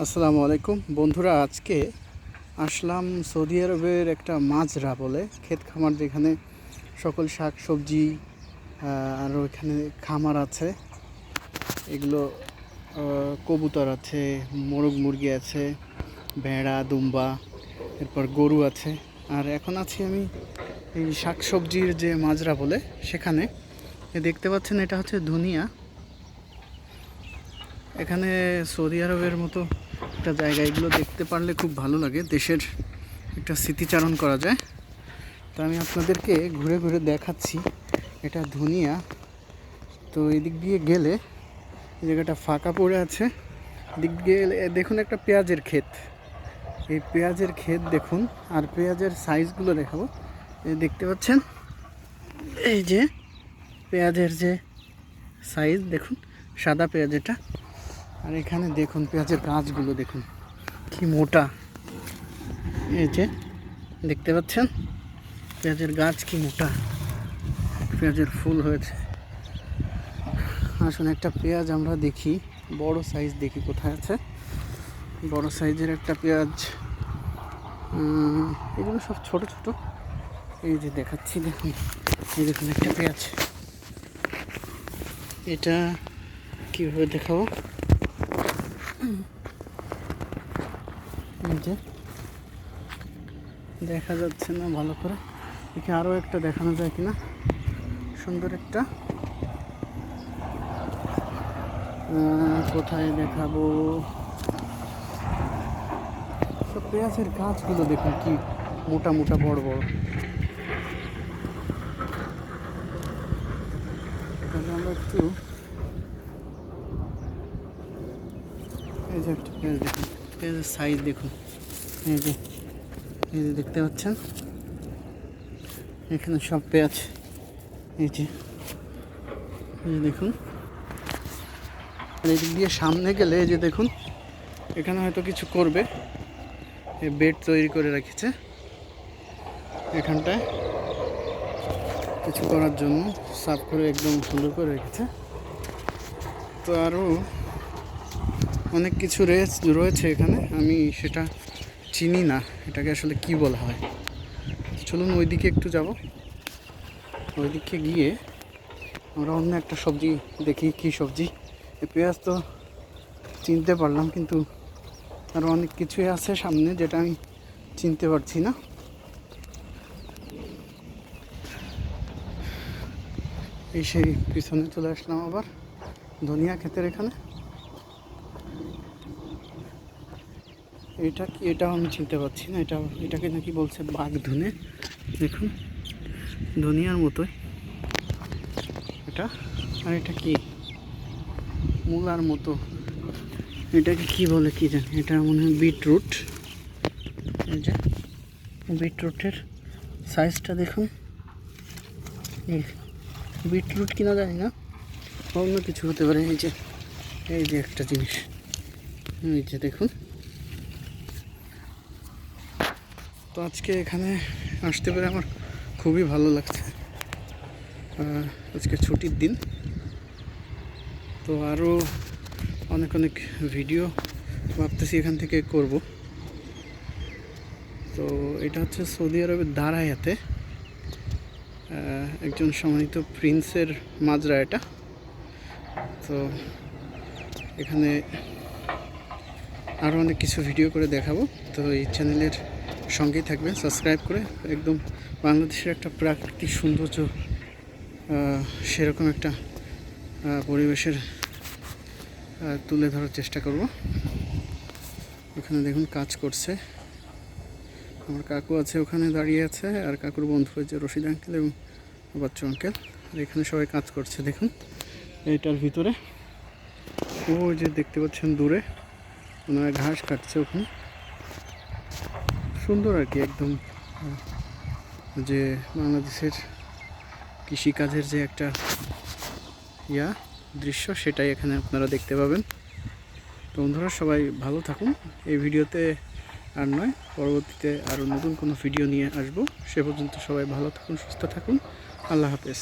আসসালামু আলাইকুম বন্ধুরা, আজকে আসলাম সৌদি আরবের একটা মাজরা বলে ক্ষেত খামার, যেখানে সকল শাক সবজি আরও এখানে খামার আছে। এগুলো কবুতর আছে, মোরগ মুরগি আছে, ভেড়া দুম্বা, এরপর গরু আছে। আর এখন আছি আমি এই শাক সবজির যে মাজরা বলে সেখানে। দেখতে পাচ্ছেন এটা হচ্ছে ধনিয়া। এখানে সৌদি আরবের মতো একটা জায়গা, এগুলো দেখতে পারলে খুব ভালো লাগে, দেশের একটা স্মৃতিচারণ করা যায়। তো আমি আপনাদেরকে ঘুরে ঘুরে দেখাচ্ছি। এটা ধনিয়া। তো এদিক দিয়ে গেলে এই জায়গাটা ফাঁকা পড়ে আছে, এদিক দিয়ে দেখুন একটা পেঁয়াজের ক্ষেত। এই পেঁয়াজের ক্ষেত দেখুন, আর পেঁয়াজের সাইজগুলো দেখাবো। দেখতে পাচ্ছেন এই যে পেঁয়াজের যে সাইজ দেখুন, সাদা পেঁয়াজ এটা। আর এখানে দেখুন পেঁয়াজের গাছগুলো দেখুন কি মোটা। এই যে দেখতে পাচ্ছেন পেঁয়াজের গাছ কি মোটা, পেঁয়াজের ফুল হয়েছে। আসুন একটা পেঁয়াজ আমরা দেখি, বড় সাইজ দেখি কোথায় আছে। বড় সাইজের একটা পেঁয়াজ, এগুলো সব ছোট ছোট। এই যে দেখাচ্ছি, দেখুন এই দেখুন একটা পেঁয়াজ। এটা কীভাবে দেখাবো, এই যে দেখা যাচ্ছে না ভালো করে, একে আরও একটা দেখানো যায় কিনা, সুন্দর একটা। কোথায় দেখাবো, তো পেঁয়াজের গাছগুলো দেখুন কি মোটা মোটা বড় বড়। তাহলে আমরা একটু, এই যে একটা পেঁয়াজ দেখুন, পেঁয়াজের সাইজ দেখুন। এই যে দেখতে পাচ্ছেন এখানে সব পেঁয়াজ। এই যে দেখুন। আর এদিক দিয়ে সামনে গেলে এই যে দেখুন, এখানে হয়তো কিছু করবে, বেড তৈরি করে রেখেছে এখানটায় কিছু করার জন্য, সাফ করে একদম সুন্দর করে রেখেছে। তো আরও অনেক কিছু রয়েছে এখানে, আমি সেটা চিনি না, এটাকে আসলে কি বলা হয়। চলুন ওইদিকে একটু যাব, ওইদিকে গিয়ে আমরা অন্য একটা সবজি দেখি। কি সবজি, এই পেঁয়াজ তো চিনতে পারলাম, কিন্তু আরও অনেক কিছুই আছে সামনে যেটা আমি চিনতে পারছি না। এই সেই পিছনে চলে আসলাম আবার ধনিয়া ক্ষেতের এখানে। এটা কি, এটাও আমি চিনতে পারছি না, এটাকে নাকি বলছে বাঘ ধনে। দেখুন ধনিয়ার মতোই এটা। আর এটা কি, মূলার মতো, এটাকে কি বলে কি জানি, এটা মনে হয় বিটরুট। এই যে বিটরুটের সাইজটা দেখুন, বিটরুট কিনা জানি না, অন্য কিছু হতে পারে। এই যে একটা জিনিস, এই যে দেখুন। তো আজকে এখানে আসতে পেরে আমার খুবই ভালো লাগছে। আজকে ছুটির দিন, তো আরও অনেক অনেক ভিডিও ভাবতেছি এখান থেকে করব। তো এটা হচ্ছে সৌদি আরবের দারায়াতে একজন সম্মানিত প্রিন্সের মাজরা এটা। তো এখানে আরও অনেক কিছু ভিডিও করে দেখাবো। তো এই চ্যানেলের সঙ্গেই থাকবেন, সাবস্ক্রাইব করে। একদম বাংলাদেশের একটা প্রাকৃতিক সৌন্দর্য, সেরকম একটা পরিবেশের তুলে ধরার চেষ্টা করব। ওখানে দেখুন কাজ করছে, আমার কাকু আছে ওখানে দাঁড়িয়ে আছে, আর কাকুর বন্ধু হয়েছে রশিদ আঙ্কেল এবং বাচ্চু আঙ্কেল। আর এখানে সবাই কাজ করছে দেখুন এইটার ভিতরে। ও যে দেখতে পাচ্ছেন দূরে ওনারা ঘাস কাটছে ওখানে, সুন্দর আর কি একদম। যে বাংলাদেশের কৃষিকাজের যে একটা দৃশ্য, সেটাই এখানে আপনারা দেখতে পাবেন। তো বন্ধুরা সবাই ভালো থাকুন। এই ভিডিওতে আর নয়, পরবর্তীতে আরও নতুন কোনো ভিডিও নিয়ে আসবো। সে পর্যন্ত সবাই ভালো থাকুন, সুস্থ থাকুন। আল্লাহ হাফেজ।